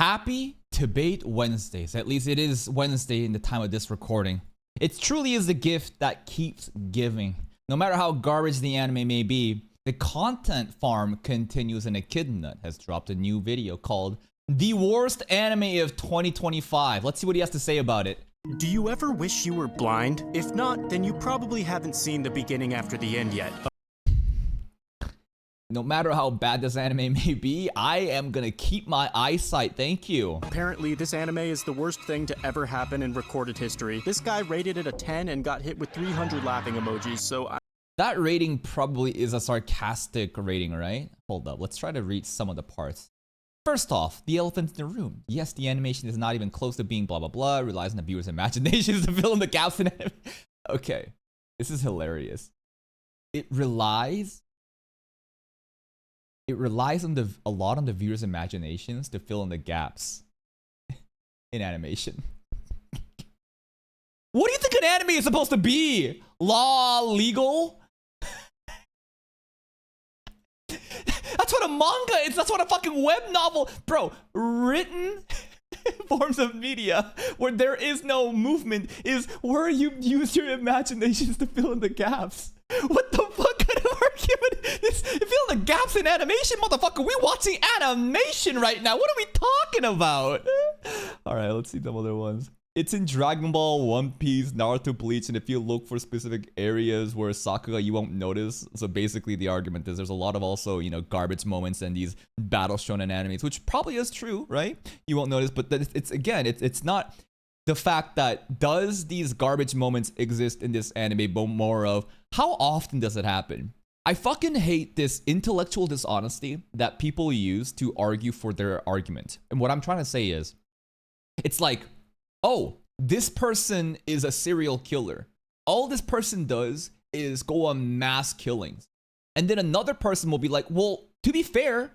Happy Debate Wednesdays. At least it is Wednesday in the time of this recording. It truly is the gift that keeps giving. No matter how garbage the anime may be, the content farm continues, and Echidna has dropped a new video called The Worst Anime of 2025. Let's see what he has to say about it. Do you ever wish you were blind? If not, then you probably haven't seen the beginning after the end yet. No matter how bad this anime may be, I am gonna keep my eyesight, thank you. Apparently, this anime is the worst thing to ever happen in recorded history. This guy rated it a 10 and got hit with 300 laughing emojis, so That rating probably is a sarcastic rating, right? Hold up, let's try to read some of the parts. First off, the elephant in the room. Yes, the animation is not even close to being blah blah blah, relies on the viewer's imaginations to fill in the gaps in it. Okay, this is hilarious. It relies on a lot on the viewer's imaginations to fill in the gaps in animation. What do you think an anime is supposed to be? Law, legal? That's what a manga is. That's what a fucking web novel, bro. Written forms of media where there is no movement is where you use your imaginations to fill in the gaps. What the fuck kind of argument is fill in the gaps in animation, motherfucker? We watching animation right now. What are we talking about? All right, let's see some other ones. It's in Dragon Ball, One Piece, Naruto, Bleach, and if you look for specific areas where Sakuga, you won't notice. So basically the argument is there's a lot of also, you know, garbage moments in these battle shonen animes, which probably is true, right? You won't notice, but it's not the fact that does these garbage moments exist in this anime, but more of how often does it happen? I fucking hate this intellectual dishonesty that people use to argue for their argument. And what I'm trying to say is, it's like, oh, this person is a serial killer. All this person does is go on mass killings. And then another person will be like, well, to be fair,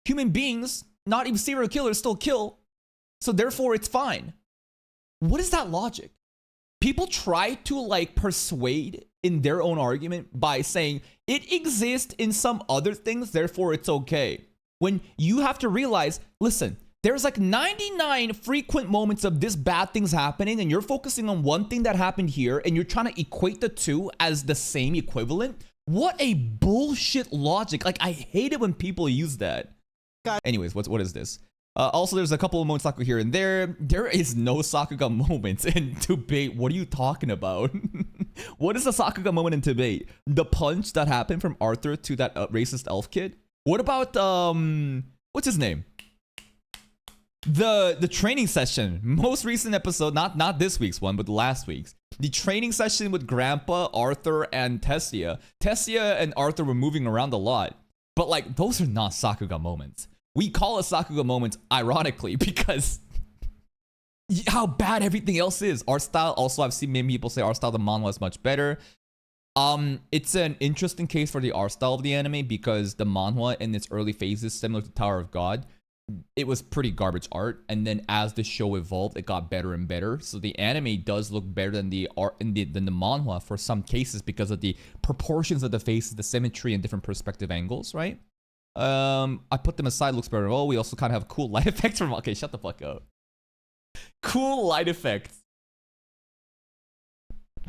human beings, not even serial killers, still kill. So therefore it's fine. What is that logic? People try to like persuade in their own argument by saying it exists in some other things, therefore it's okay. When you have to realize, listen, there's like 99 frequent moments of this bad things happening, and you're focusing on one thing that happened here, and you're trying to equate the two as the same equivalent. What a bullshit logic. Like, I hate it when people use that. Anyways, what is this? Also, there's a couple of moments Sakuga here and there. There is no Sakuga moments in Debate. What are you talking about? What is a Sakuga moment in Debate? The punch that happened from Arthur to that racist elf kid? What about, what's his name? The training session, most recent episode, not this week's one, but last week's. The training session with Grandpa, Arthur, and Tessia. Tessia and Arthur were moving around a lot, but like those are not Sakuga moments. We call it Sakuga moments ironically because how bad everything else is. Art style, also I've seen many people say art style of the manhwa is much better. It's an interesting case for the art style of the anime because the manhwa in its early phases, similar to Tower of God, it was pretty garbage art, and then as the show evolved, it got better and better. So the anime does look better than the art than the manhwa for some cases because of the proportions of the faces, the symmetry, and different perspective angles, right? I put them aside, looks better. Oh, we also kind of have cool light effects from. Okay, shut the fuck up. Cool light effects,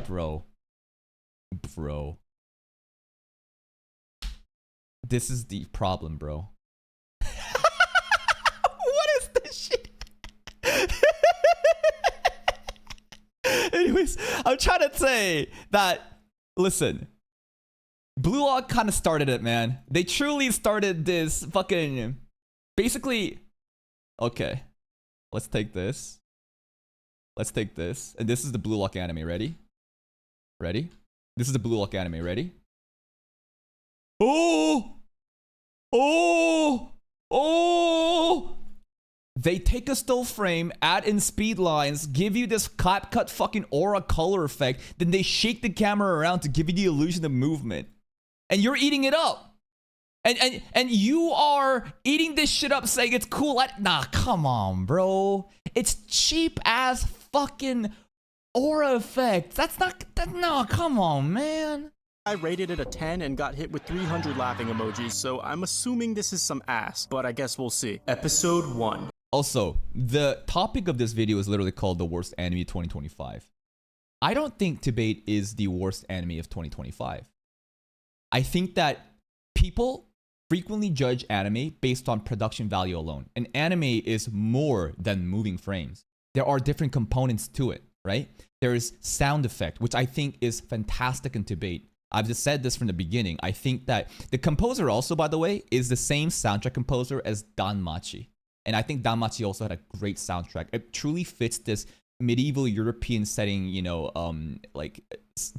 bro. This is the problem, bro. Anyways, I'm trying to say that, listen, Blue Lock kind of started it, man. They truly started this fucking, basically, okay, let's take this. And this is the Blue Lock anime, ready? This is the Blue Lock anime, ready? Oh! They take a still frame, add in speed lines, give you this cut fucking aura color effect, then they shake the camera around to give you the illusion of movement. And you're eating it up. And you are eating this shit up saying it's cool. Nah, come on, bro. It's cheap ass fucking aura effects. No, come on, man. I rated it a 10 and got hit with 300 laughing emojis, so I'm assuming this is some ass, but I guess we'll see. Episode 1. Also, the topic of this video is literally called the worst anime of 2025. I don't think Debate is the worst anime of 2025. I think that people frequently judge anime based on production value alone. And anime is more than moving frames. There are different components to it, right? There is sound effect, which I think is fantastic in Debate. I've just said this from the beginning. I think that the composer also, by the way, is the same soundtrack composer as Danmachi. And I think Danmachi also had a great soundtrack. It truly fits this medieval European setting, you know, like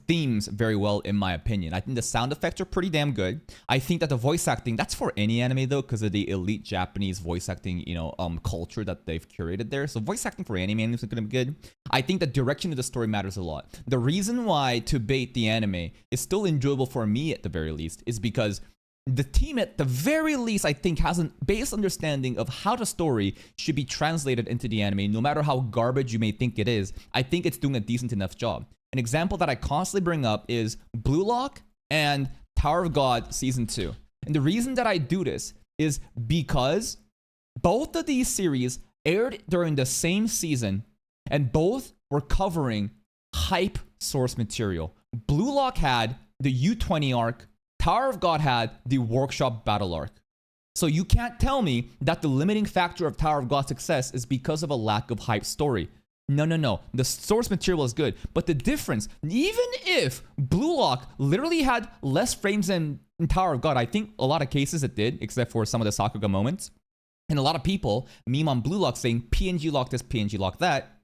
themes very well, in my opinion. I think the sound effects are pretty damn good. I think that the voice acting, that's for any anime though, because of the elite Japanese voice acting, you know, culture that they've curated there. So voice acting for anime is going to be good. I think the direction of the story matters a lot. The reason why Debate the anime is still enjoyable for me at the very least is because the team at the very least, I think, has a base understanding of how the story should be translated into the anime, no matter how garbage you may think it is. I think it's doing a decent enough job. An example that I constantly bring up is Blue Lock and Tower of God Season 2. And the reason that I do this is because both of these series aired during the same season, and both were covering hype source material. Blue Lock had the U20 arc, Tower of God had the workshop battle arc. So you can't tell me that the limiting factor of Tower of God's success is because of a lack of hype story. No. The source material is good. But the difference, even if Blue Lock literally had less frames than Tower of God, I think a lot of cases it did, except for some of the Sakuga moments. And a lot of people meme on Blue Lock saying PNG lock this, PNG lock that.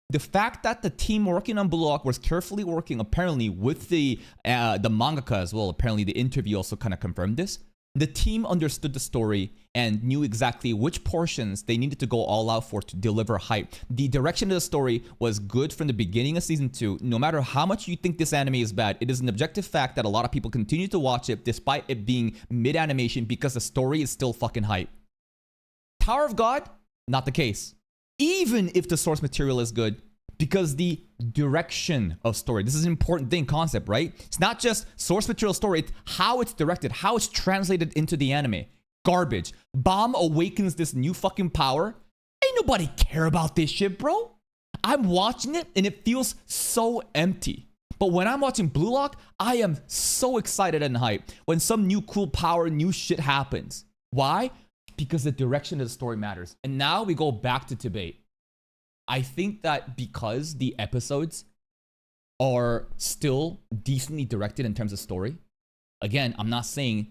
The fact that the team working on Blue Lock was carefully working, apparently, with the mangaka as well. Apparently, the interview also kind of confirmed this. The team understood the story and knew exactly which portions they needed to go all out for to deliver hype. The direction of the story was good from the beginning of Season 2. No matter how much you think this anime is bad, it is an objective fact that a lot of people continue to watch it despite it being mid-animation because the story is still fucking hype. Tower of God, not the case. Even if the source material is good, because the direction of story, this is an important thing, concept, right? It's not just source material story, it's how it's directed, how it's translated into the anime. Garbage. Bomb awakens this new fucking power. Ain't nobody care about this shit, bro. I'm watching it and it feels so empty. But when I'm watching Blue Lock, I am so excited and hyped when some new cool power, new shit happens. Why? Because the direction of the story matters. And now we go back to Debate. I think that because the episodes are still decently directed in terms of story, again, I'm not saying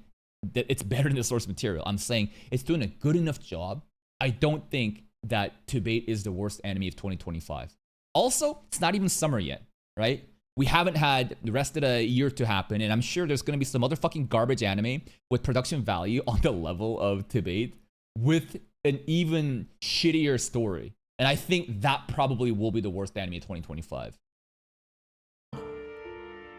that it's better than the source material. I'm saying it's doing a good enough job. I don't think that Debate is the worst anime of 2025. Also, it's not even summer yet, right? We haven't had the rest of the year to happen, and I'm sure there's going to be some other fucking garbage anime with production value on the level of Debate with an even shittier story. And I think that probably will be the worst anime of 2025.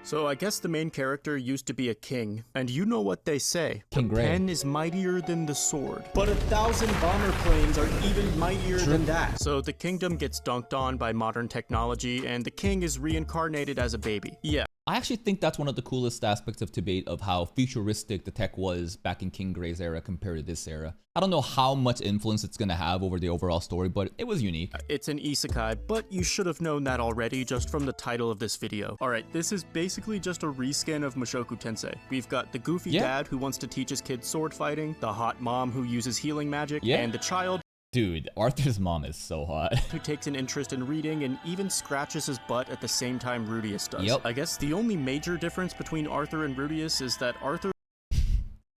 So I guess the main character used to be a king, and you know what they say. King the Gray. pen is mightier than the sword. But 1,000 bomber planes are even mightier than that. So the kingdom gets dunked on by modern technology, and the king is reincarnated as a baby. Yeah. I actually think that's one of the coolest aspects of Debate, of how futuristic the tech was back in King Gray's era compared to this era. I don't know how much influence it's going to have over the overall story, but it was unique. It's an isekai, but you should have known that already just from the title of this video. Alright, this is basically just a reskin of Mushoku Tensei. We've got the goofy dad who wants to teach his kids sword fighting, the hot mom who uses healing magic, and the child Dude, Arthur's mom is so hot. who takes an interest in reading and even scratches his butt at the same time Rudius does. Yep. I guess the only major difference between Arthur and Rudius is that Arthur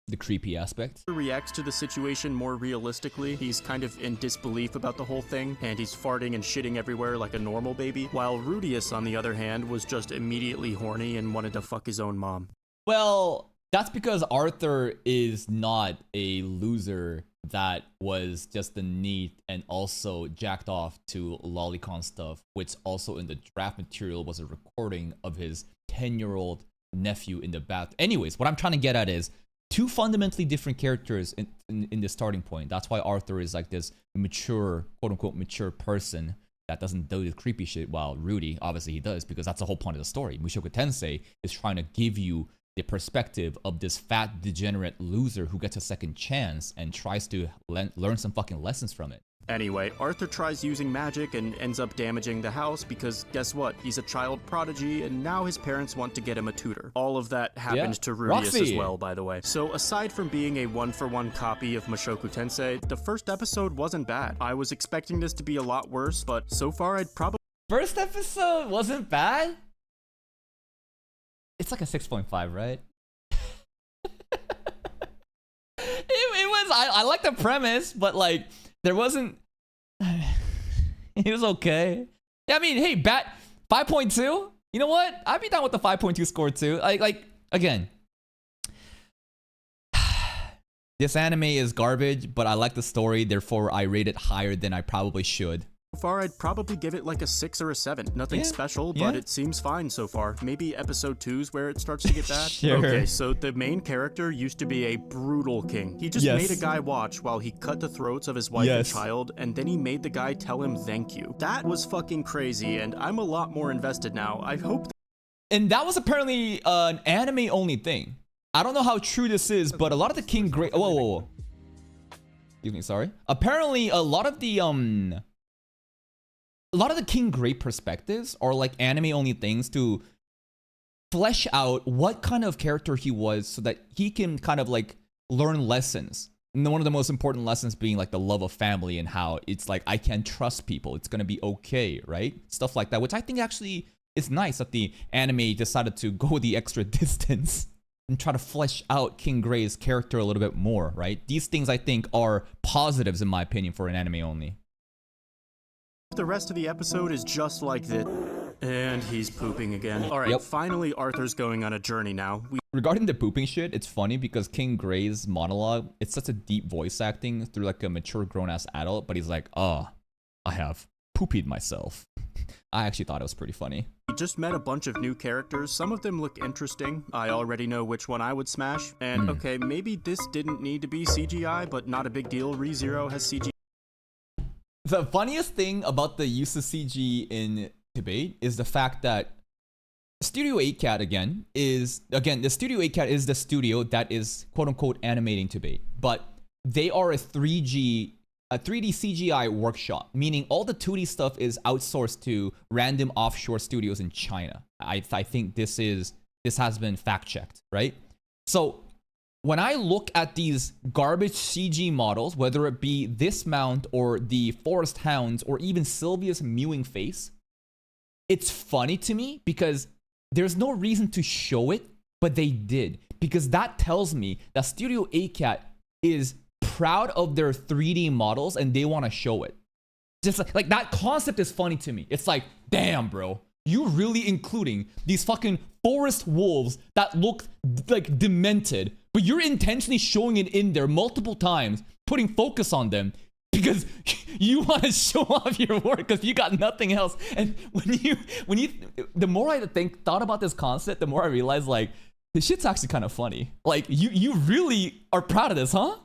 The creepy aspect. reacts to the situation more realistically. He's kind of in disbelief about the whole thing, and he's farting and shitting everywhere like a normal baby, while Rudius, on the other hand, was just immediately horny and wanted to fuck his own mom. Well, that's because Arthur is not a loser that was just the neat and also jacked off to lolicon stuff, which also in the draft material was a recording of his 10-year-old nephew in the bath. Anyways, what I'm trying to get at is two fundamentally different characters in the starting point. That's why Arthur is like this mature, quote-unquote mature person that doesn't do the creepy shit, while Rudy, obviously he does, because that's the whole point of the story. Mushoku Tensei is trying to give you the perspective of this fat, degenerate loser who gets a second chance and tries to learn some fucking lessons from it. Anyway, Arthur tries using magic and ends up damaging the house because guess what? He's a child prodigy and now his parents want to get him a tutor. All of that happened to Rudius as Roxy. well, by the way. So aside from being a one-for-one copy of Mushoku Tensei, the first episode wasn't bad. I was expecting this to be a lot worse, but so far I'd probably First episode wasn't bad. It's like a 6.5, right? it was. I like the premise, but like there wasn't. It was okay. Yeah, I mean, hey, 5.2. You know what? I'd be down with the 5.2 score too. Like again. This anime is garbage, but I like the story, therefore I rate it higher than I probably should. So far, I'd probably give it like a 6 or a 7. Nothing special, but it seems fine so far. Maybe episode 2's where it starts to get bad. Sure. Okay, so the main character used to be a brutal king. He just made a guy watch while he cut the throats of his wife and child, and then he made the guy tell him thank you. That was fucking crazy, and I'm a lot more invested now. I hope And that was apparently an anime-only thing. I don't know how true this is, but a lot of the King Grey... Whoa. Excuse me, sorry. Apparently, a lot of the King Grey perspectives are like anime-only things to flesh out what kind of character he was so that he can kind of like learn lessons. And one of the most important lessons being like the love of family and how it's like, I can trust people. It's going to be okay, right? Stuff like that, which I think actually is nice that the anime decided to go the extra distance and try to flesh out King Grey's character a little bit more, right? These things I think are positives in my opinion for an anime only. the rest of the episode is just like this. And he's pooping again. Alright, finally Arthur's going on a journey now. Regarding the pooping shit, it's funny because King Grey's monologue, it's such a deep voice acting through like a mature grown-ass adult, but he's like, I have poopied myself. I actually thought it was pretty funny. We just met a bunch of new characters. Some of them look interesting. I already know which one I would smash. And okay, maybe this didn't need to be CGI, but not a big deal. ReZero has CGI. The funniest thing about the use of CG in debate is the fact that Studio 8-Cat the Studio 8-Cat is the studio that is quote-unquote animating debate, but they are a 3D CGI workshop, meaning all the 2D stuff is outsourced to random offshore studios in China. I think this has been fact-checked, right? So when I look at these garbage CG models, whether it be this mount or the forest hounds or even Sylvia's mewing face, it's funny to me because there's no reason to show it, but they did. Because that tells me that Studio 8-Cat is proud of their 3D models and they want to show it. Just like that concept is funny to me. It's like, damn, bro. You really including these fucking forest wolves that look like demented, but you're intentionally showing it in there multiple times, putting focus on them because you want to show off your work because you got nothing else. And the more I thought about this concept, the more I realized like this shit's actually kind of funny. Like you really are proud of this, huh?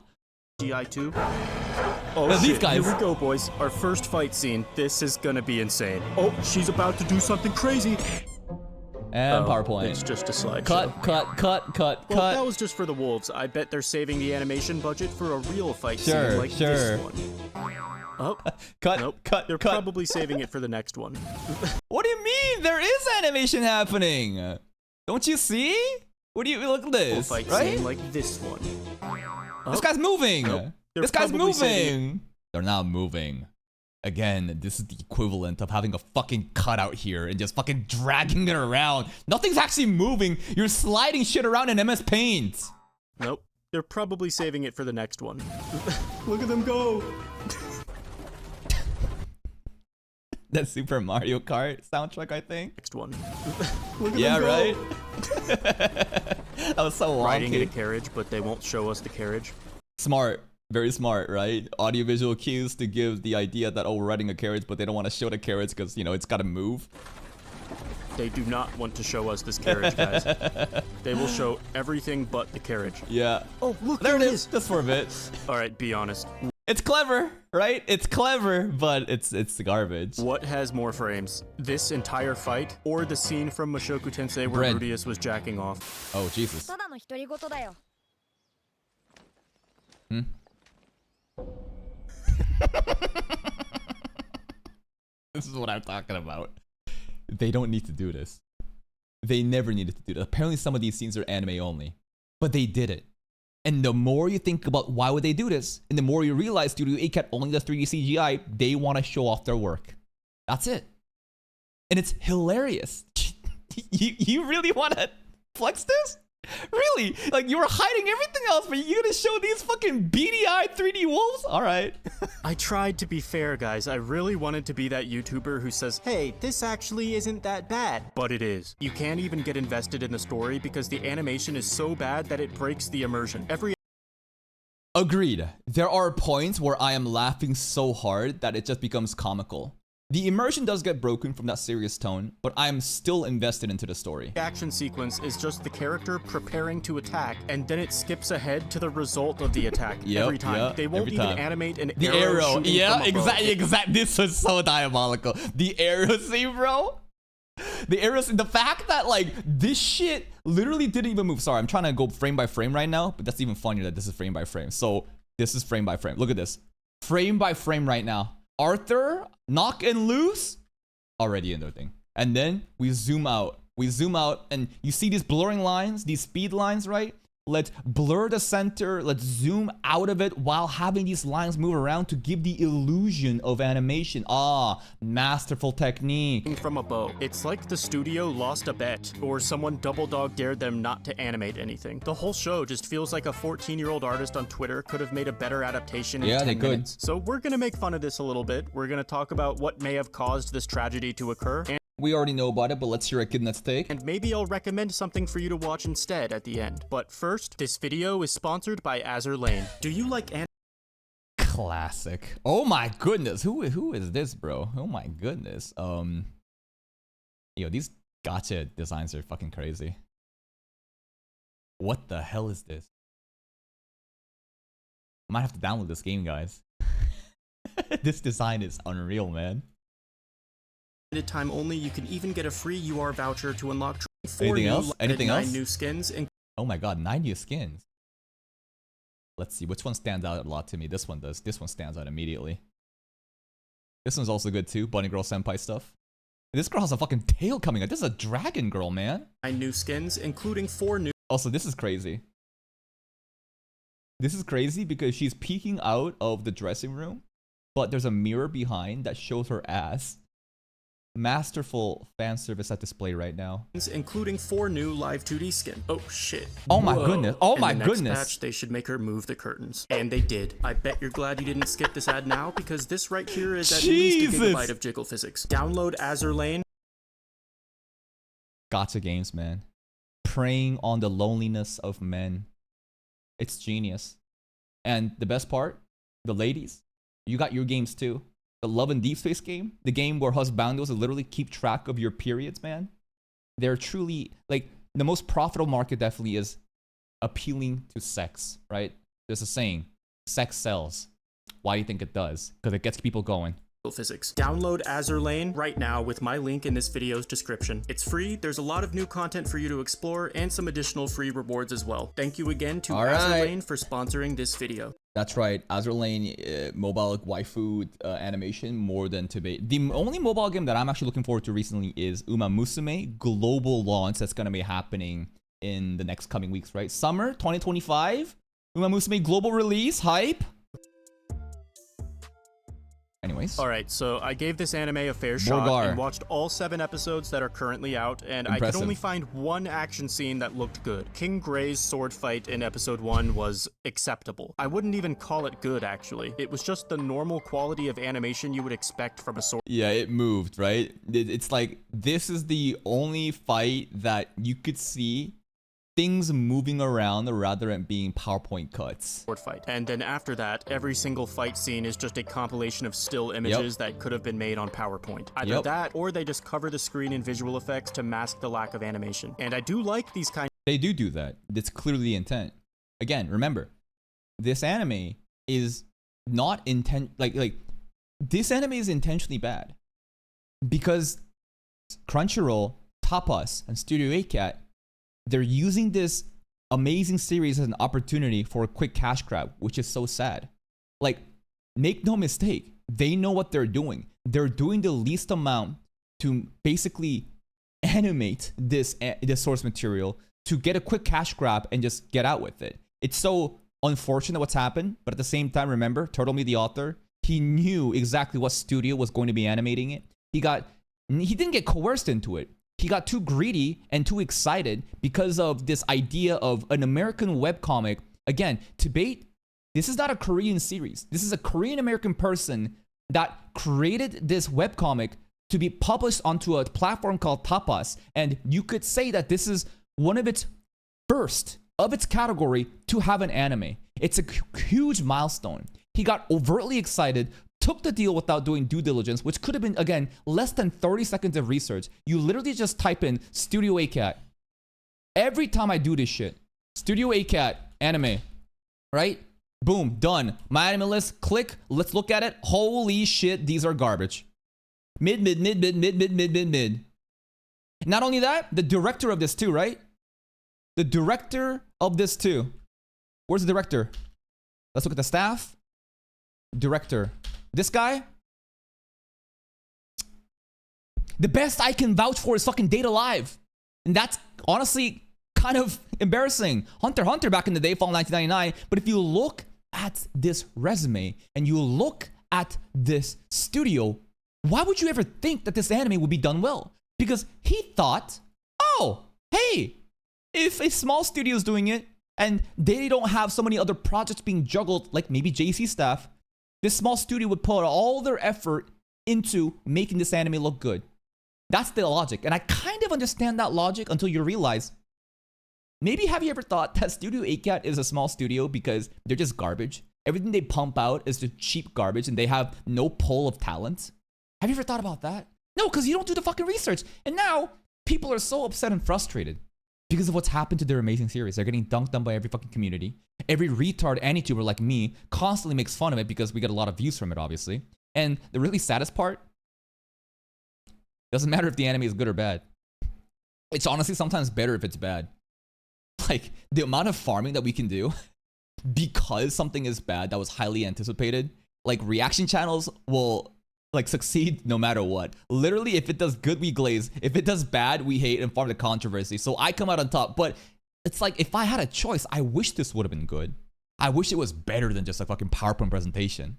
GI2. Oh shit, these guys. Here we go, boys. Our first fight scene. This is gonna be insane. Oh, she's about to do something crazy. And PowerPoint. It's just a slideshow. Cut. Well, that was just for the wolves. I bet they're saving the animation budget for a real fight scene like this one. Oh, cut. They're probably saving it for the next one. What do you mean? There is animation happening. Don't you see? What do you look at this? Fight right? scene like this one. This guy's moving. Nope. This guy's moving. They're not moving. Again, this is the equivalent of having a fucking cutout here and just fucking dragging it around. Nothing's actually moving. You're sliding shit around in MS Paint. Nope. They're probably saving it for the next one. Look at them go. That Super Mario Kart soundtrack, I think. Next one. Look at yeah, them go. right? That was so wonky. Riding in a carriage, but they won't show us the carriage. Smart. Very smart, right? Audiovisual cues to give the idea that, we're riding a carriage, but they don't want to show the carriage because, it's got to move. They do not want to show us this carriage, guys. They will show everything but the carriage. Yeah. Oh, look, there it is. Just for a bit. All right, be honest. It's clever, right? It's clever, but it's garbage. What has more frames? This entire fight or the scene from Mushoku Tensei where Rudius was jacking off? Oh, Jesus. This is what I'm talking about. They don't need to do this. They never needed to do that. Apparently some of these scenes are anime only. But they did it. And the more you think about why would they do this, and the more you realize Studio ACAT only does 3D CGI, they want to show off their work. That's it. And it's hilarious. You really want to flex this? Really? Like, you were hiding everything else, but you're gonna show these fucking beady-eyed 3D wolves? Alright. I tried to be fair, guys. I really wanted to be that YouTuber who says, hey, this actually isn't that bad. But it is. You can't even get invested in the story because the animation is so bad that it breaks the immersion. Agreed. There are points where I am laughing so hard that it just becomes comical. The immersion does get broken from that serious tone, but I am still invested into the story. Action sequence is just the character preparing to attack, and then it skips ahead to the result of the attack every time. They won't even animate an arrow. Yeah, exactly. This was so diabolical. The arrow scene, bro. The arrow scene. The fact that like this shit literally didn't even move. Sorry, I'm trying to go frame by frame right now, but that's even funnier that this is frame by frame. So this is frame by frame. Look at this. Frame by frame right now. Arthur, knock and loose, already in the thing. And then we zoom out. We zoom out and you see these blurring lines, these speed lines, right? Let's blur the center. Let's zoom out of it while having these lines move around to give the illusion of animation. Ah, masterful technique. From a bow. It's like the studio lost a bet, or someone double dog dared them not to animate anything. The whole show just feels like a 14-year-old artist on Twitter could have made a better adaptation in 10 minutes. So we're gonna make fun of this a little bit. We're gonna talk about what may have caused this tragedy to occur. We already know about it, but let's hear a Kidnet's take. And maybe I'll recommend something for you to watch instead at the end. But first, this video is sponsored by Azur Lane. Do you like Classic. Oh my goodness. Who is this, bro? Oh my goodness. Yo, these gacha designs are fucking crazy. What the hell is this? I might have to download this game, guys. This design is unreal, man. Time only, you can even get a free UR voucher to unlock anything else? Anything else? 9 new skins. Oh my god, 9 new skins. Let's see, which one stands out a lot to me? This one does. This one stands out immediately. This one's also good too, Bunny Girl Senpai stuff. This girl has a fucking tail coming out. This is a dragon girl, man. 9 new skins, including 4 new. Also, this is crazy. This is crazy because she's peeking out of the dressing room, but there's a mirror behind that shows her ass. Masterful fan service at display right now. Including 4 new live 2D skin. Oh shit. Oh my goodness. Oh my goodness. Next patch, they should make her move the curtains. And they did. I bet you're glad you didn't skip this ad now, because this right here is at least a gigabyte of jiggle physics. Download Azur Lane. Gacha games, man. Preying on the loneliness of men. It's genius. And the best part, the ladies, you got your games too. The Love and Deep Space game, the game where husbandos will literally keep track of your periods, man. They're truly, like, the most profitable market definitely is appealing to sex, right? There's a saying, sex sells. Why do you think it does? Because it gets people going. Physics. Download Azur Lane right now with my link in this video's description. It's free, there's a lot of new content for you to explore, and some additional free rewards as well. Thank you again to Azur Lane for sponsoring this video. That's right, Azur Lane mobile waifu animation more than to be. The only mobile game that I'm actually looking forward to recently is Uma Musume global launch that's gonna be happening in the next coming weeks, right? Summer 2025, Uma Musume global release, hype. Anyways. Alright, so I gave this anime a fair shot and watched all 7 episodes that are currently out, and I could only find one action scene that looked good. King Gray's sword fight in episode 1 was acceptable. I wouldn't even call it good, actually. It was just the normal quality of animation you would expect from a sword. Yeah, it moved, right? It's like, this is the only fight that you could see things moving around rather than being PowerPoint cuts. Sword fight. And then after that, every single fight scene is just a compilation of still images that could have been made on PowerPoint. Either that, or they just cover the screen in visual effects to mask the lack of animation. And I do like these kinds. They do that. That's clearly the intent. Again, remember, this anime is not this anime is intentionally bad. Because Crunchyroll, Tapas, and Studio ACAT, they're using this amazing series as an opportunity for a quick cash grab, which is so sad. Like, make no mistake, they know what they're doing. They're doing the least amount to basically animate this source material to get a quick cash grab and just get out with it. It's so unfortunate what's happened, but at the same time, remember, Turtle Me, the author, he knew exactly what studio was going to be animating it. He didn't get coerced into it. He got too greedy and too excited because of this idea of an American webcomic. Again, Debate, this is not a Korean series. This is a Korean American person that created this webcomic to be published onto a platform called Tapas. And you could say that this is one of its first of its category to have an anime. It's a huge milestone. He got overtly excited, took the deal without doing due diligence, which could have been, again, less than 30 seconds of research. You literally just type in Studio ACAT. Every time I do this shit, Studio ACAT, anime, right? Boom, done. My anime list, click, let's look at it. Holy shit, these are garbage. Mid. Not only that, the director of this too, right? The director of this too. Where's the director? Let's look at the staff. Director. This guy? The best I can vouch for is fucking Date Alive. And that's honestly kind of embarrassing. Hunter x Hunter back in the day, fall 1999. But if you look at this resume and you look at this studio, why would you ever think that this anime would be done well? Because he thought, oh, hey, if a small studio is doing it and they don't have so many other projects being juggled, like maybe JC staff, this small studio would put all their effort into making this anime look good. That's the logic. And I kind of understand that logic until you realize, maybe have you ever thought that Studio ACAT is a small studio because they're just garbage? Everything they pump out is just cheap garbage and they have no pull of talent? Have you ever thought about that? No, because you don't do the fucking research. And now people are so upset and frustrated because of what's happened to their amazing series. They're getting dunked on by every fucking community. Every retard AniTuber like me constantly makes fun of it because we get a lot of views from it, obviously. And the really saddest part, doesn't matter if the anime is good or bad. It's honestly sometimes better if it's bad. Like, the amount of farming that we can do because something is bad that was highly anticipated, like reaction channels will like succeed no matter what. Literally, if it does good, we glaze. If it does bad, we hate and farm the controversy. So I come out on top. But it's like, if I had a choice, I wish this would have been good. I wish it was better than just a fucking PowerPoint presentation.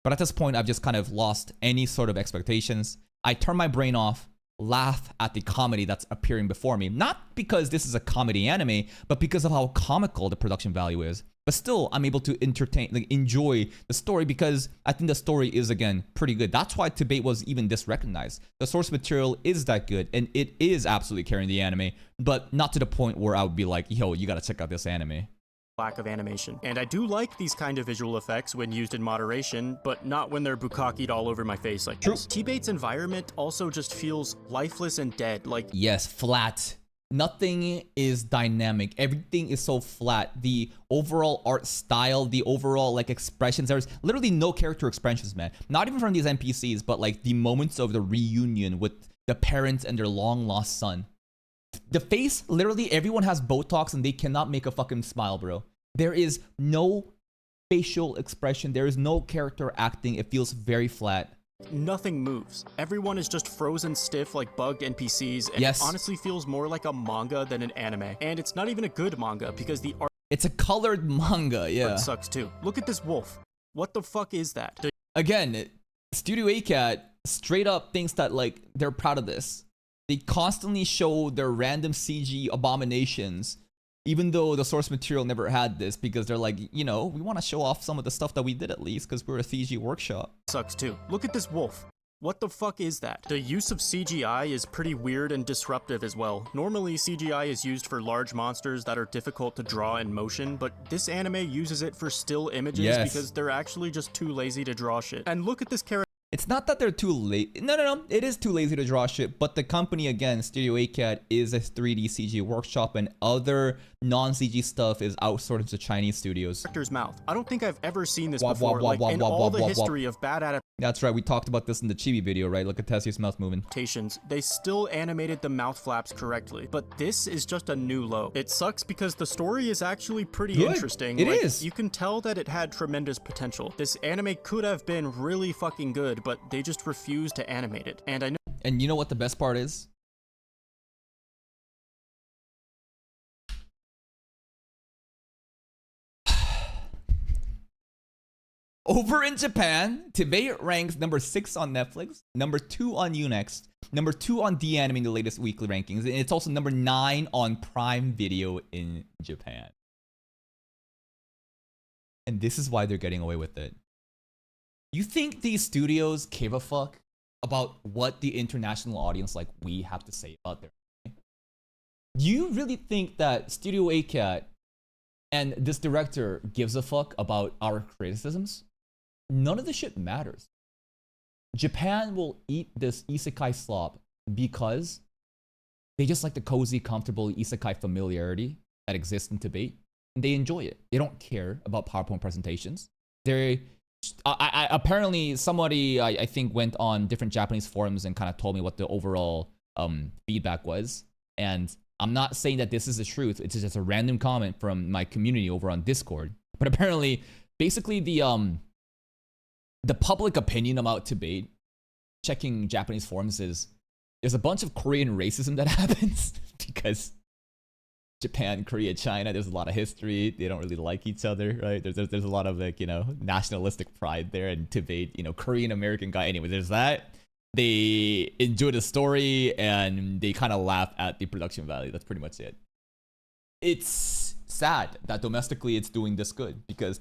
But at this point, I've just kind of lost any sort of expectations. I turn my brain off, laugh at the comedy that's appearing before me. Not because this is a comedy anime, but because of how comical the production value is. But still, I'm able to enjoy the story because I think the story is, again, pretty good. That's why Debate was even this recognized. The source material is that good, and it is absolutely carrying the anime, but not to the point where I would be like, yo, you gotta check out this anime. Lack of animation. And I do like these kind of visual effects when used in moderation, but not when they're bukaki'd all over my face like this. Debate's environment also just feels lifeless and dead, like— Yes, flat. Nothing is dynamic. Everything is so flat. The overall art style, the overall like expressions, there's literally no character expressions, man. Not even from these NPCs, but like the moments of the reunion with the parents and their long lost son. The face, literally everyone has Botox and they cannot make a fucking smile, bro. There is no facial expression. There is no character acting. It feels very flat. Nothing moves. Everyone is just frozen stiff like bugged NPCs, and yes, it honestly feels more like a manga than an anime. And it's not even a good manga because the art— It's a colored manga, yeah. Sucks too. Look at this wolf. What the fuck is that? Again, Studio ACAT straight up thinks that like they're proud of this. They constantly show their random CG abominations, even though the source material never had this, because they're like, you know, we want to show off some of the stuff that we did at least, because we're a CG workshop. Sucks too. Look at this wolf. What the fuck is that? The use of CGI is pretty weird and disruptive as well. Normally, CGI is used for large monsters that are difficult to draw in motion, but this anime uses it for still images because they're actually just too lazy to draw shit. And look at this character. It's not that they're too lazy. No. It is too lazy to draw shit. But the company, again, Studio ACAT, is a 3D CG workshop, and other non-CG stuff is outsourced to Chinese studios. Character's mouth. I don't think I've ever seen this before. Like in all the history of bad adaptations. That's right. We talked about this in the Chibi video, right? Look at Tessier's mouth moving. They still animated the mouth flaps correctly, but this is just a new low. It sucks because the story is actually pretty interesting. It is. You can tell that it had tremendous potential. This anime could have been really fucking good, but they just refused to animate it. And I know. And you know what the best part is? Over in Japan, TVE ranks number 6 on Netflix, number 2 on Unext, number 2 on D-Anime in the latest weekly rankings, and it's also number 9 on Prime Video in Japan. And this is why they're getting away with it. You think these studios give a fuck about what the international audience like we have to say about their anime? Do you really think that Studio ACAT and this director gives a fuck about our criticisms? None of this shit matters. Japan will eat this isekai slop because they just like the cozy, comfortable isekai familiarity that exists in TVE, and they enjoy it. They don't care about PowerPoint presentations. Apparently somebody I think went on different Japanese forums and kind of told me what the overall feedback was, and I'm not saying that this is the truth. It's just a random comment from my community over on Discord. But apparently, basically the public opinion about TVE, checking Japanese forums, is there's a bunch of Korean racism that happens because Japan, Korea, China, there's a lot of history. They don't really like each other, right? There's a lot of like, nationalistic pride there, and TVE, Korean American guy. Anyway, there's that. They enjoy the story and they kind of laugh at the production value. That's pretty much it. It's sad that domestically it's doing this good because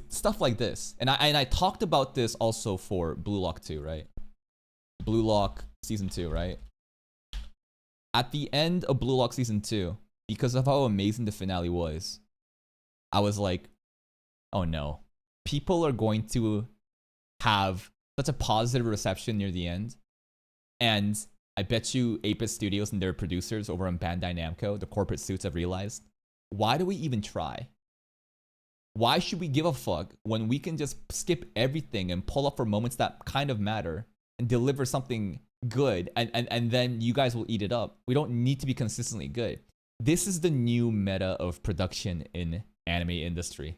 stuff like this, and I talked about this also for Blue Lock 2, right? Blue Lock season 2, right? At the end of Blue Lock season 2, because of how amazing the finale was, I was like, oh no, people are going to have such a positive reception near the end, and I bet you 8-Bit Studios and their producers over on Bandai Namco, the corporate suits, have realized, why do we even try? Why should we give a fuck when we can just skip everything and pull up for moments that kind of matter and deliver something good, and then you guys will eat it up? We don't need to be consistently good. This is the new meta of production in anime industry.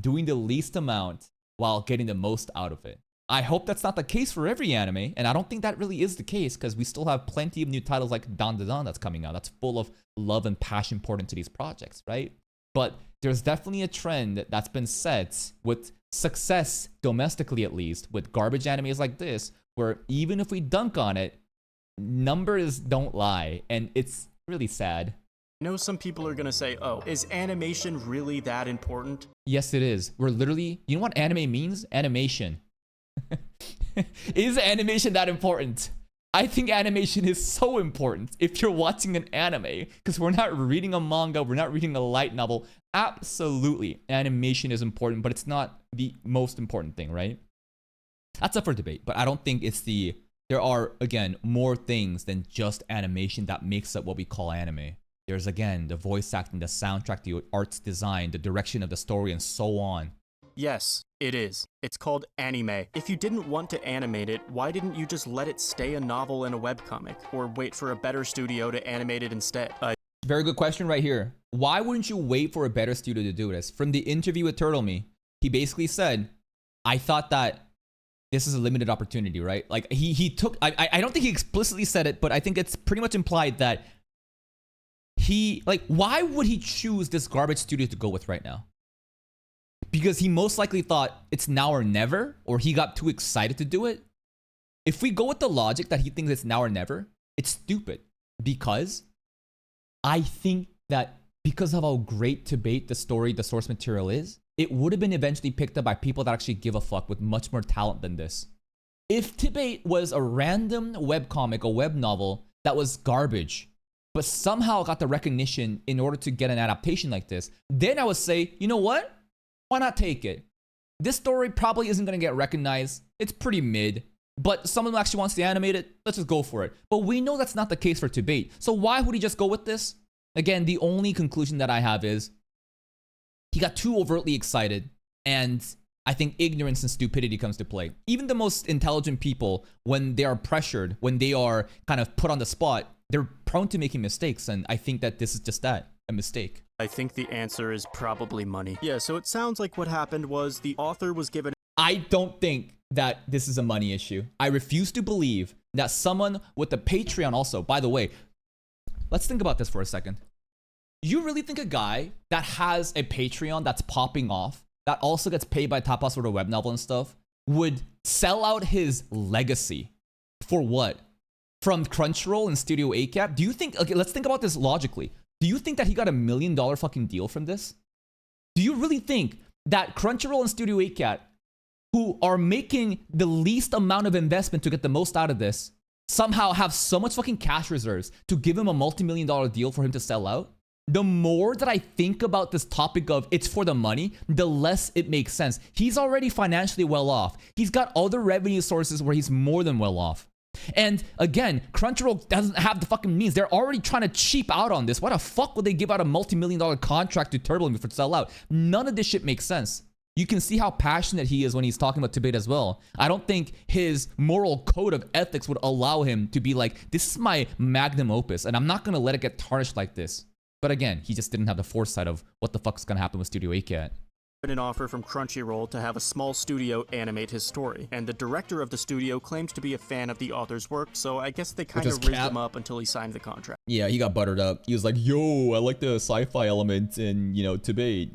Doing the least amount while getting the most out of it. I hope that's not the case for every anime, and I don't think that really is the case because we still have plenty of new titles like Dan Da Dan that's coming out. That's full of love and passion poured into these projects, right? But there's definitely a trend that's been set with success domestically, at least, with garbage animes like this, where even if we dunk on it, numbers don't lie, and it's really sad. I know some people are gonna say, oh, is animation really that important? Yes, it is. We're literally, you know what anime means? Animation. Is animation that important? I think animation is so important if you're watching an anime, because we're not reading a manga, we're not reading a light novel. Absolutely, animation is important, but it's not the most important thing, right? That's up for debate, but I don't think it's there are, again, more things than just animation that makes up what we call anime. There's, again, the voice acting, the soundtrack, the art's design, the direction of the story, and so on. Yes, it is. It's called anime. If you didn't want to animate it, why didn't you just let it stay a novel and a webcomic? Or wait for a better studio to animate it instead? Very good question right here. Why wouldn't you wait for a better studio to do this? From the interview with Turtle Me, he basically said, I thought that this is a limited opportunity, right? Like, he took... I don't think he explicitly said it, but I think it's pretty much implied that why would he choose this garbage studio to go with right now? Because he most likely thought it's now or never, or he got too excited to do it. If we go with the logic that he thinks it's now or never, it's stupid. Because I think that because of how great TVE, the story, the source material is, it would have been eventually picked up by people that actually give a fuck with much more talent than this. If TVE was a random webcomic, a web novel that was garbage, but somehow got the recognition in order to get an adaptation like this, then I would say, you know what? Why not take it? This story probably isn't going to get recognized. It's pretty mid, but someone who actually wants to animate it, let's just go for it. But we know that's not the case for TVE. So why would he just go with this? Again, the only conclusion that I have is he got too overtly excited, and I think ignorance and stupidity comes to play. Even the most intelligent people, when they are pressured, when they are kind of put on the spot, they're prone to making mistakes. And I think that this is just that, a mistake. I think the answer is probably money. Yeah, so it sounds like what happened was the author was given... I don't think that this is a money issue. I refuse to believe that someone with a Patreon also, by the way, let's think about this for a second. You really think a guy that has a Patreon that's popping off, that also gets paid by Tapas for the web novel and stuff, would sell out his legacy for what? From Crunchyroll and Studio ACAT? Do you think, okay, let's think about this logically. Do you think that he got $1 million fucking deal from this? Do you really think that Crunchyroll and Studio ACAT, who are making the least amount of investment to get the most out of this, somehow have so much fucking cash reserves to give him a multi-million-dollar deal for him to sell out? The more that I think about this topic of it's for the money, the less it makes sense. He's already financially well off. He's got other revenue sources where he's more than well off. And again, Crunchyroll doesn't have the fucking means. They're already trying to cheap out on this. Why the fuck would they give out a multi-million-dollar contract to Turtle for sell out? None of this shit makes sense. You can see how passionate he is when he's talking about Tibet as well. I don't think his moral code of ethics would allow him to be like, this is my magnum opus, and I'm not going to let it get tarnished like this. But again, he just didn't have the foresight of what the fuck's going to happen with Studio ACAT. An offer from Crunchyroll to have a small studio animate his story, and the director of the studio claimed to be a fan of the author's work, so I guess they kind of rigged him up until he signed the contract. Yeah, he got buttered up. He was like, yo, I like the sci-fi element in, you know, Tibet.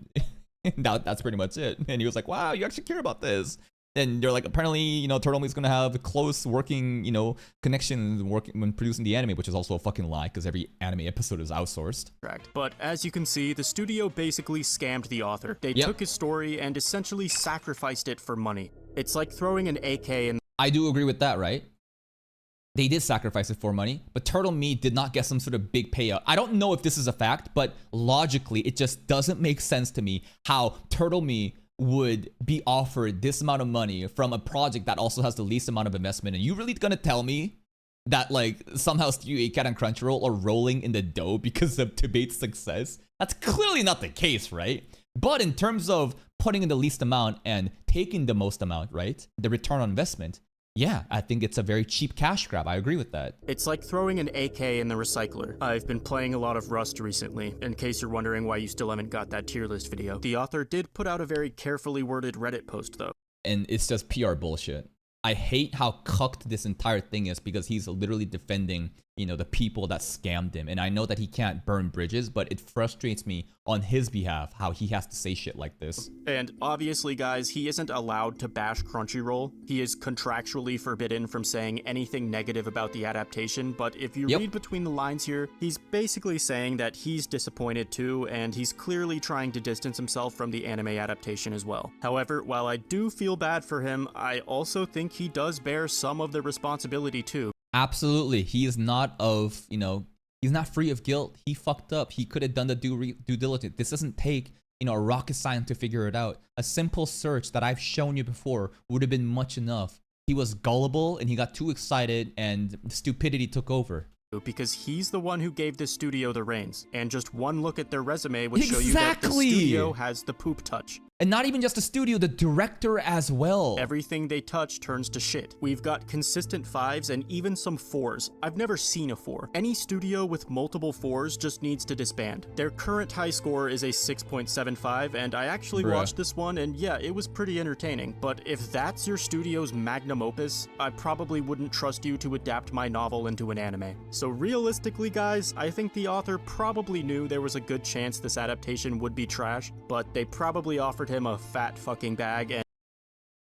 That's pretty much it. And he was like, wow, you actually care about this. And they're like, apparently, you know, Turtle Me's gonna have a close working, you know, connection when producing the anime, which is also a fucking lie because every anime episode is outsourced. Correct. But as you can see, the studio basically scammed the author. They took his story and essentially sacrificed it for money. It's like throwing an AK in. I do agree with that, right? They did sacrifice it for money, but Turtle Me did not get some sort of big payout. I don't know if this is a fact, but logically, it just doesn't make sense to me how Turtle Me would be offered this amount of money from a project that also has the least amount of investment. And you really gonna tell me that like somehow Studio ACAT and Crunchyroll are rolling in the dough because of Tibet's success? That's clearly not the case, right? But in terms of putting in the least amount and taking the most amount, right? The return on investment, yeah, I think it's a very cheap cash grab. I agree with that. It's like throwing an AK in the recycler. I've been playing a lot of Rust recently, in case you're wondering why you still haven't got that tier list video. The author did put out a very carefully worded Reddit post though. And it's just PR bullshit. I hate how cucked this entire thing is because he's literally defending, you know, the people that scammed him. And I know that he can't burn bridges, but it frustrates me on his behalf how he has to say shit like this. And obviously, guys, he isn't allowed to bash Crunchyroll. He is contractually forbidden from saying anything negative about the adaptation, but if you read between the lines here, he's basically saying that he's disappointed too, and he's clearly trying to distance himself from the anime adaptation as well. However, while I do feel bad for him, I also think he does bear some of the responsibility too. Absolutely. He is not of, you know, he's not free of guilt. He fucked up. He could have done the due diligence. This doesn't take, you know, a rocket science to figure it out. A simple search that I've shown you before would have been much enough. He was gullible and he got too excited and stupidity took over. Because he's the one who gave this studio the reins, and just one look at their resume would show you that the studio has the poop touch. And not even just the studio, the director as well. Everything they touch turns to shit. We've got consistent 5s and even some 4s. I've never seen a 4. Any studio with multiple 4s just needs to disband. Their current high score is a 6.75, and I actually watched this one, and yeah, it was pretty entertaining. But if that's your studio's magnum opus, I probably wouldn't trust you to adapt my novel into an anime. So realistically, guys, I think the author probably knew there was a good chance this adaptation would be trash, but they probably offered him a fat fucking bag. And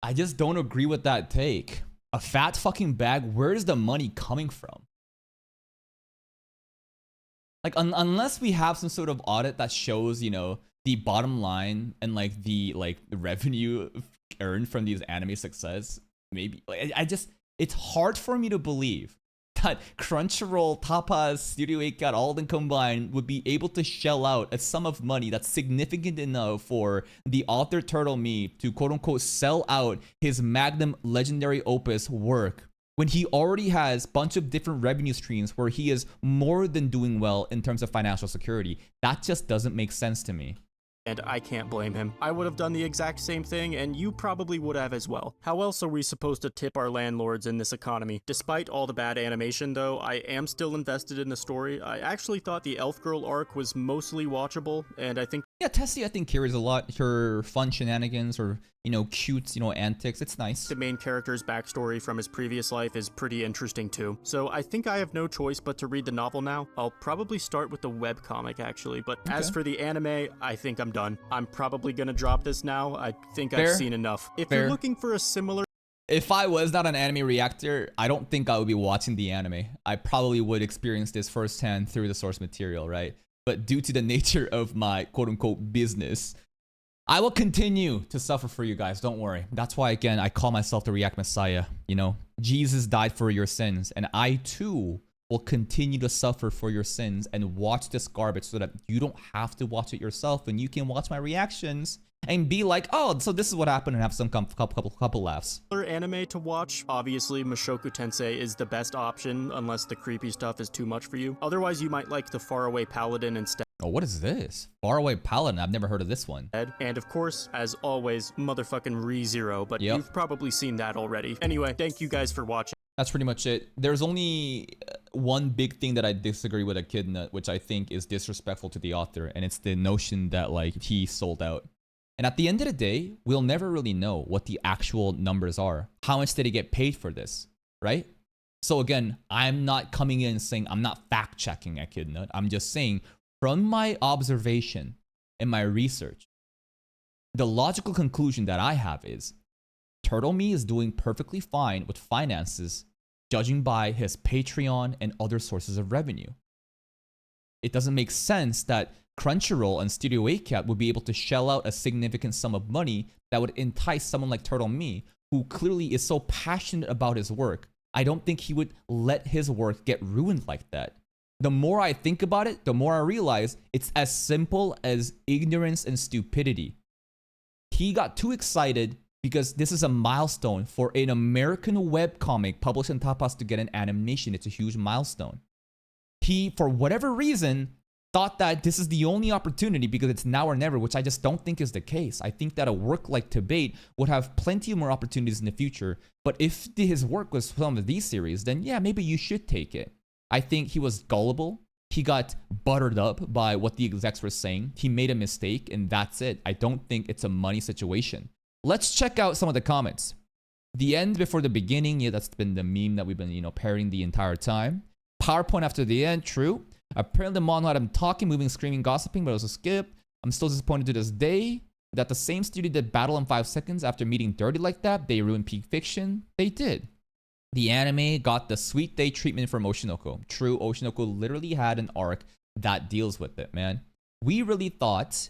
I just don't agree with that take. A fat fucking bag? Where's the money coming from? Like, unless we have some sort of audit that shows, you know, the bottom line and like the revenue earned from these anime success, maybe. It's hard for me to believe that Crunchyroll, Tapas, Studio ACAT, all of them combined would be able to shell out a sum of money that's significant enough for the author Turtle Me to quote-unquote sell out his magnum legendary opus work when he already has a bunch of different revenue streams where he is more than doing well in terms of financial security. That just doesn't make sense to me. And I can't blame him. I would have done the exact same thing, and you probably would have as well. How else are we supposed to tip our landlords in this economy? Despite all the bad animation, though, I am still invested in the story. I actually thought the Elf Girl arc was mostly watchable, and I think Yeah, Tessie, I think, carries a lot. Her fun shenanigans or, cute, antics. It's nice. the main character's backstory from his previous life is pretty interesting too. So I think I have no choice but to read the novel now. I'll probably start with the webcomic actually, but as for the anime, I think I'm done. I'm probably gonna drop this now. I think Fair. I've seen enough. If Fair. you're looking for a similar If I was not an anime reactor, I don't think I would be watching the anime. I probably would experience this firsthand through the source material, right? But due to the nature of my quote-unquote business, I will continue to suffer for you guys. Don't worry. That's why, again, I call myself the React Messiah. Jesus died for your sins, and I too will continue to suffer for your sins and watch this garbage so that you don't have to watch it yourself and you can watch my reactions and be like, oh, so this is what happened, and have some couple laughs. anime to watch, obviously Mushoku Tensei is the best option unless the creepy stuff is too much for you. Otherwise, you might like the Faraway Paladin instead. Oh, what is this? Faraway Paladin. I've never heard of this one. And of course, as always, motherfucking ReZero, but Yep. you've probably seen that already. Anyway, thank you guys for watching. That's pretty much it. There's only one big thing that I disagree with Echidna, which I think is disrespectful to the author, and it's the notion that he sold out. And at the end of the day, we'll never really know what the actual numbers are. How much did he get paid for this, right? So again, I'm not coming in saying, I'm not fact checking Echidna. I'm just saying, from my observation and my research, the logical conclusion that I have is Turtle Me is doing perfectly fine with finances, judging by his Patreon and other sources of revenue. It doesn't make sense that Crunchyroll and Studio ACAT would be able to shell out a significant sum of money that would entice someone like Turtle Me, who clearly is so passionate about his work. I don't think he would let his work get ruined like that. The more I think about it, the more I realize it's as simple as ignorance and stupidity. He got too excited because this is a milestone for an American webcomic published in Tapas to get an animation. It's a huge milestone. He, for whatever reason, thought that this is the only opportunity because it's now or never, which I just don't think is the case. I think that a work like Debate would have plenty more opportunities in the future. But if his work was some of these series, then yeah, maybe you should take it. I think he was gullible. He got buttered up by what the execs were saying. He made a mistake, and that's it. I don't think it's a money situation. Let's check out some of the comments. The end before the beginning, yeah, that's been the meme that we've been, parroting the entire time. PowerPoint after the end, true. Apparently the monologue had him talking, moving, screaming, gossiping, but it was a skip. I'm still disappointed to this day that the same studio did Battle in 5 Seconds after meeting Dirty like that. They ruined Peak Fiction. They did. The anime got the Sweet Day treatment from Oshinoko. True, Oshinoko literally had an arc that deals with it, man. We really thought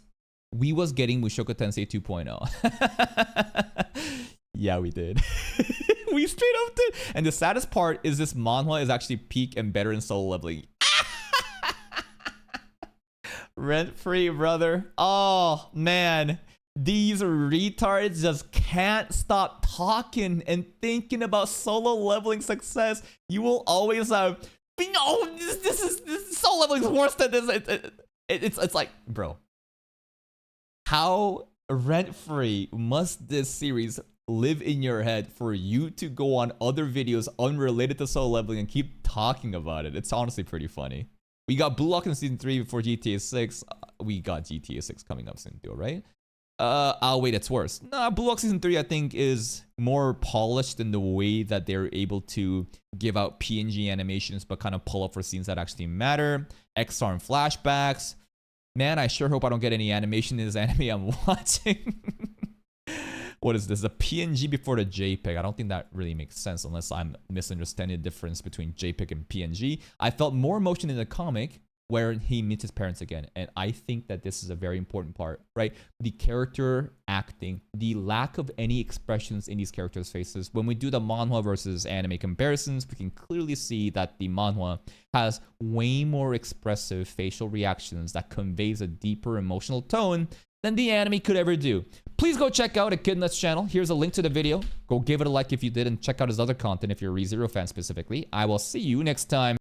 we was getting Mushoku Tensei 2.0. Yeah, we did. We straight up did. And the saddest part is this manhwa is actually peak and better in Solo Leveling. Rent free, brother. Oh, man. These retards just can't stop talking and thinking about Solo Leveling success. You will always have, no, this Solo Leveling is worse than this. It's like, bro, how rent free must this series live in your head for you to go on other videos unrelated to Solo Leveling and keep talking about it? It's honestly pretty funny. We got Blue Lock in Season 3 before GTA 6. We got GTA 6 coming up soon too, right? Wait, it's worse. Nah, Blue Lock Season 3 I think is more polished in the way that they're able to give out PNG animations but kind of pull up for scenes that actually matter. XR and flashbacks. Man, I sure hope I don't get any animation in this anime I'm watching. What is this? The PNG before the JPEG. I don't think that really makes sense unless I'm misunderstanding the difference between JPEG and PNG. I felt more emotion in the comic where he meets his parents again. And I think that this is a very important part, right? The character acting, the lack of any expressions in these characters' faces. When we do the manhwa versus anime comparisons, we can clearly see that the manhwa has way more expressive facial reactions that conveys a deeper emotional tone than the anime could ever do. Please go check out Echidna's channel. Here's a link to the video. Go give it a like if you did, and check out his other content if you're a ReZero fan specifically. I will see you next time.